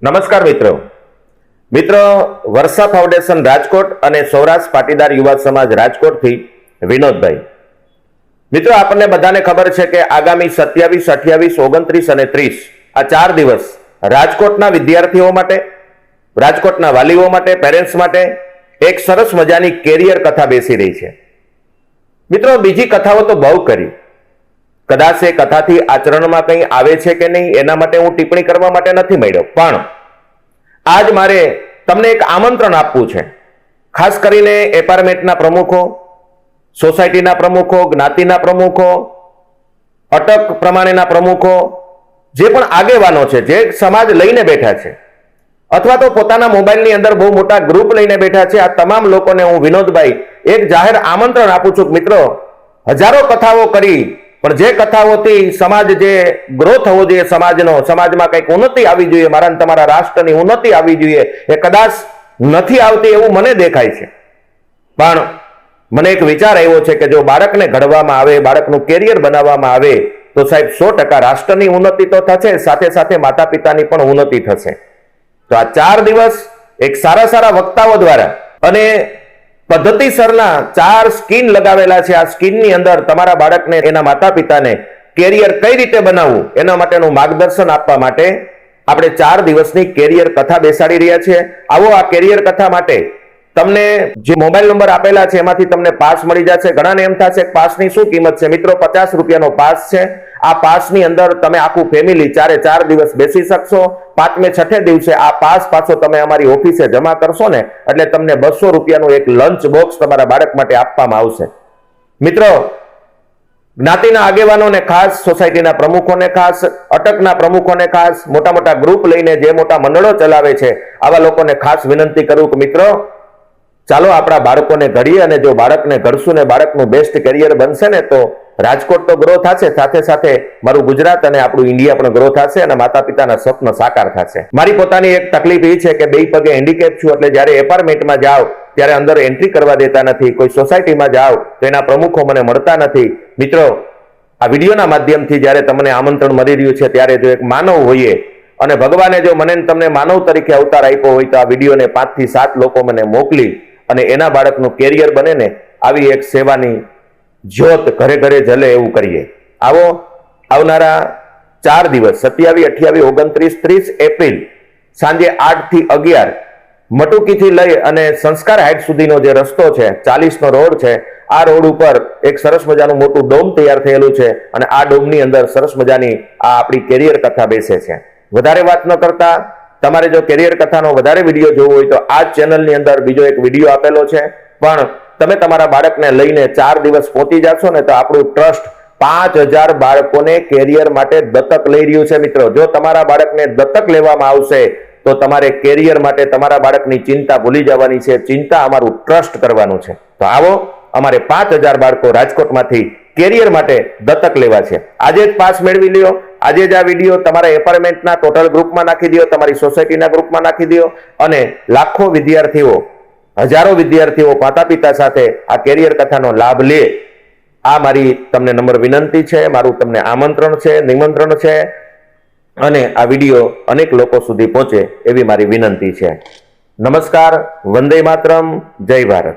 નમસ્કાર મિત્રો વર્ષા ફાઉન્ડેશન રાજકોટ અને સૌરાષ્ટ્ર પાટીદાર યુવા સમાજ રાજકોટથી વિનોદભાઈ. મિત્રો આપણને બધાને ખબર છે કે આગામી 27, 28, 29 અને 30 આ 4 દિવસ રાજકોટના વિદ્યાર્થીઓ માટે, રાજકોટના વાલીઓ માટે, પેરેન્ટ્સ માટે એક સરસ મજાની કેરિયર કથા બેસી રહી છે. મિત્રો બીજી કથાઓ તો બહુ કરી, કદાચ એ કથાથી આચરણમાં કંઈ આવે છે કે નહીં એના માટે હું ટિપ્પણી કરવા માટે નથી મળ્યો, પણ આજ મારે તમને એક આમંત્રણ આપવું છે. ખાસ કરીને એપાર્ટમેન્ટના પ્રમુખો, સોસાયટીના પ્રમુખો, જ્ઞાતિના પ્રમુખો, અટક પ્રમાણેના પ્રમુખો, જે પણ આગેવાનો છે, જે સમાજ લઈને બેઠા છે અથવા તો પોતાના મોબાઈલની અંદર બહુ મોટા ગ્રુપ લઈને બેઠા છે, આ તમામ લોકોને હું વિનોદભાઈ એક જાહેર આમંત્રણ આપું છું. મિત્રો હજારો કથાઓ કરી, પણ જે કથાઓથી સમાજ જે ગ્રો થવો જોઈએ, સમાજમાં કંઈક ઉન્નતિ આવી જોઈએ, મારા તમારા રાષ્ટ્રની ઉન્નતિ આવી જોઈએ, એ કદાચ નથી આવતી એવું મને દેખાય છે. પણ મને એક વિચાર આવ્યો છે કે જો બાળકને ઘડવામાં આવે, બાળકનું કેરિયર બનાવવામાં આવે તો સાહેબ 100% રાષ્ટ્રની ઉન્નતિ તો થશે, સાથે સાથે માતા પિતાની પણ ઉન્નતિ થશે. તો આ 4 દિવસ એક સારા વક્તાઓ દ્વારા અને પદ્ધતિસરના 4 સ્કીન લગાવેલા છે. આ સ્કીનની અંદર તમારા બાળકને, એના માતા પિતાને કેરિયર કઈ રીતે બનાવવું એના માટેનું માર્ગદર્શન આપવા માટે આપણે 4 દિવસની કેરિયર કથા બેસાડી રહ્યા છીએ. આવો આ કેરિયર કથા માટે તમને જે મોબાઈલ નંબર આપેલા છે એમાંથી તમને પાસ મળી જશે. ઘણાને એમ થશે પાસની શું કિંમત છે? મિત્રો 50 રૂપિયાનો પાસ છે. આ પાસની અંદર તમે આખું ફેમિલી 4 દિવસ બેસી શકશો. 5મે 6 દિવસે આ પાસ પાછો તમે અમારી ઓફિસે જમા કરશો ને એટલે તમને 200 રૂપિયાનું એક લંચ બોક્સ તમારા બાળક માટે આપવામાં આવશે. મિત્રો જ્ઞાતિના આગેવાનોને ખાસ, સોસાયટીના પ્રમુખોને ખાસ, અટકના પ્રમુખોને ખાસ, મોટા ગ્રુપ લઈને જે મોટા મંડળો ચલાવે છે આવા લોકોને ખાસ વિનંતી કરું કે મિત્રો ચાલો આપણા બાળકોને ઘડીએ, અને જો બાળકને ઘડશું ને બાળકનું બેસ્ટ કેરિયર બનશે ને તો રાજકોટ તો ગ્રો થશે, સાથે સાથે મારું ગુજરાત અને આપણું ઇન્ડિયા પણ ગ્રો થશે અને માતા પિતાના સ્વપ્ન સાકાર થશે. મારી પોતાની એક તકલીફ એ છે કે 2 પગે હેન્ડીકેપ છું, એટલે જ્યારે એપાર્ટમેન્ટમાં જાઓ ત્યારે અંદર એન્ટ્રી કરવા દેતા નથી. કોઈ સોસાયટીમાં જાઓ તો એના પ્રમુખો મને મળતા નથી. મિત્રો આ વિડીયોના માધ્યમથી જ્યારે તમને આમંત્રણ મળી રહ્યું છે ત્યારે જો એક માનવ હોઈએ અને ભગવાને જો મને તમને માનવ તરીકે અવતાર આપ્યો હોય તો આ વિડીયોને 5 થી 7 લોકો મને મોકલી અને એના બાળકનું કેરિયર બને ને આવી એક સેવાની જ્યોત ઘરે ઘરે જલે એવું કરીએ. આવો આવનારા 4 દિવસ 27, 28, 29, 30 એપ્રિલ સાંજે 8 થી 11 મટુકીથી લઈ અને સંસ્કાર હાઇટ સુધીનો જે રસ્તો છે, 40નો રોડ છે, આ રોડ ઉપર એક સરસ મજાનું મોટું ડોમ તૈયાર થયેલું છે અને આ ડોમની અંદર સરસ મજાની આ આપણી કેરિયર કથા બેસે છે. વધારે વાત ન કરતા, તમારે જો કેરિયર કથાનો વધારે વિડીયો જોવો હોય તો આ ચેનલની અંદર બીજો એક વિડીયો આપેલો છે. પણ તમે તમારા બાળકને લઈને 4 દિવસ પહોંચી જશો ને તો આપણું ટ્રસ્ટ 5000 બાળકોને કેરિયર માટે દત્તક લઈ રહ્યું છે. મિત્રો જો તમારા બાળકને દત્તક લેવામાં આવશે તો તમારે કેરિયર માટે તમારા બાળકની ચિંતા ભૂલી જવાની છે. ચિંતા અમારું ટ્રસ્ટ કરવાનું છે. તો આવો, અમારે 5000 બાળકો રાજકોટમાંથી કેરિયર માટે દત્તક લેવા છે. આજે જ પાસ મેળવી લ્યો. આજે જ આ વિડીયો તમારા એપાર્ટમેન્ટના ટોટલ ગ્રુપમાં નાખી દો, તમારી સોસાયટીના ગ્રુપમાં નાખી દો અને લાખો વિદ્યાર્થીઓ, હજારો વિદ્યાર્થીઓ માતા પિતા સાથે આ કેરિયર કથાનો લાભ લે. આ મારી તમને નમ્ર વિનંતી છે, મારું તમને આમંત્રણ છે, નિમંત્રણ છે અને આ વિડીયો અનેક લોકો સુધી પહોંચે એવી મારી વિનંતી છે. નમસ્કાર, વંદે માતરમ, જય ભારત.